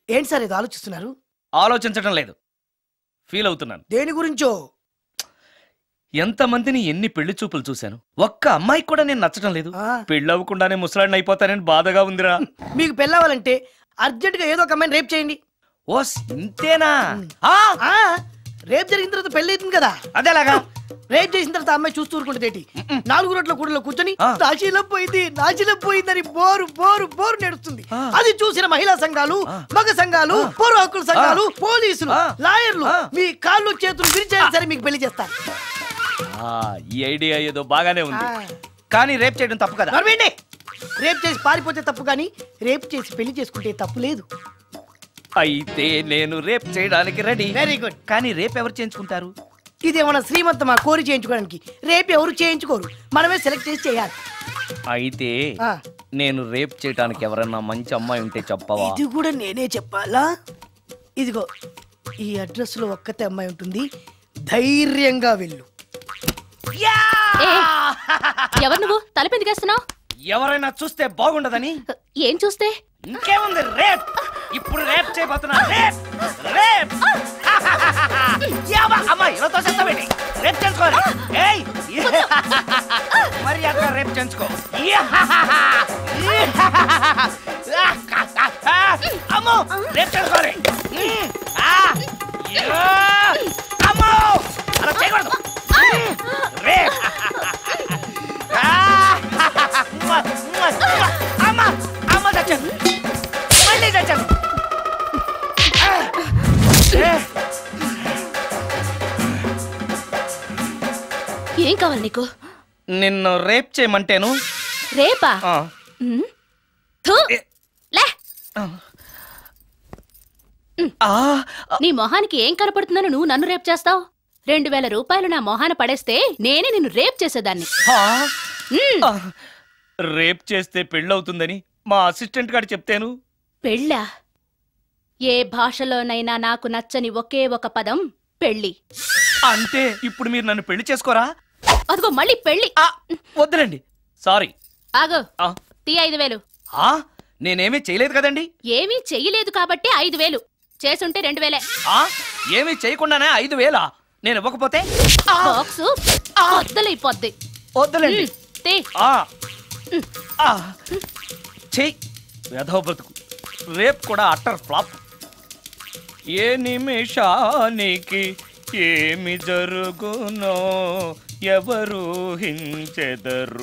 ఏంటి సార్ ఇది ఆలోచిస్తున్నారు? ఆలోచించడం లేదు, ఫీల్ అవుతున్నాను. దేని గురించో? ఎంతమందిని ఎన్ని పెళ్లి చూపులు చూశాను, ఒక్క అమ్మాయికి కూడా నేను నచ్చడం లేదు. పెళ్లి అవ్వకుండానే ముసలాడిని అయిపోతానని బాధగా ఉందిరా. మీకు పెళ్ళావాలంటే అర్జెంట్ గా ఏదో ఒక అమ్మాయిని రేప్ చేయండి. ఓస్ ఇంతేనా? రేప్ జరిగిన తర్వాత పెళ్లి అవుతుంది కదా, అదేలాగా. రేప్ చేసిన తర్వాత అమ్మాయి చూస్తూ ఊరుకుంటుంది. 4 రోడ్ల కూడలో కూర్చొని నాశీలం పోయిందని బోరు బోరు బోరు నేడుస్తుంది. అది చూసిన మహిళా సంఘాలు, మగ సంఘాలు, పౌర హక్కుల సంఘాలు, పోలీసులు, లాయర్లు మీ కాళ్ళు చేతులు విరిచేయాలి సరే మీకు పెళ్లి చేస్తారు. ఈ ఐడియా ఏదో బాగానే ఉంది, కానీ రేప్ చేయడం తప్పు కదా. రేప్ చేసి పారిపోతే తప్పు, కానీ రేప్ చేసి పెళ్లి చేసుకుంటే తప్పు లేదు. అయితే నేను రేప్ చేయడానికి రెడీ. Very good. కానీ రేప్ ఎవరు చేయించుకుంటారు? ఇదేమన్నా శ్రీమంతమా కోరి చేయించుకోవడానికి? రేపు ఎవరు చేయించుకోరు, మనమే సెలెక్ట్ చేసి చేయాలి. అయితే నేను రేప్ చేయడానికి ఎవరన్నా మంచి అమ్మాయి ఉంటే చెప్పవా? ఇది కూడా నేనే చెప్పాలా? ఇదిగో ఈ అడ్రస్ లో ఒక్కతే అమ్మాయి ఉంటుంది, ధైర్యంగా వెళ్ళు. ఎవరు నువ్వు? తలపెందుకేస్తున్నావు? ఎవరైనా చూస్తే బాగుండదని. ఏం చూస్తే? ఇంకేముంది, రేప్. ఇప్పుడు రేప్ చేయబోతున్నా. రేప్ రేప్ అమ్మాయి ఇలా తోసేస్తావేంటి? రేప్ చేసుకోవాలి. మరి అక్కడ రేప్ చేసుకో. అమ్మో రేప్ చేసుకోవాలి. అమ్మో అలా చేయకూడదు. రేప్ అమ్మ అమ్మ చచ్చాను, మళ్ళీ చచ్చాను. ఏం కావాలి నీకు? నిన్ను రేప్ చేయమంటేను. రేపా? నీ మొహానికి ఏం కనపడుతుందని నువ్వు నన్ను రేప్ చేస్తావు? 2000 రూపాయలు నా మొహాన పడేస్తే నేనే నిన్ను రేప్ చేసేదాన్ని. రేప్ చేస్తే పెళ్ళవుతుందని మా అసిస్టెంట్ గారు చెప్తేను. పెళ్ళా? ఏ భాషలోనైనా నాకు నచ్చని ఒకే ఒక పదం పెళ్ళి. అంటే ఇప్పుడు మీరు నన్ను పెళ్లి చేసుకోరా? అదిగో మళ్ళీ పెళ్ళి. వద్దులండి, సారీ. ఆగో, తీ 5000. నేనేమీ చేయలేదు కదండి. ఏమీ చెయ్యలేదు కాబట్టి 5000, చేసుంటే 2000. ఏమీ చేయకుండానే 5000 నేను ఇవ్వకపోతే బాక్సు వద్దలైపోద్ది. వద్దులండి. చెయ్యి వెధవ బ్రతుకు. రేప్ కూడా అట్టర్ ఫ్లాప్. ఏ నిమిషానికి ఏమి జరుగునో ఎవరు హించెదరు.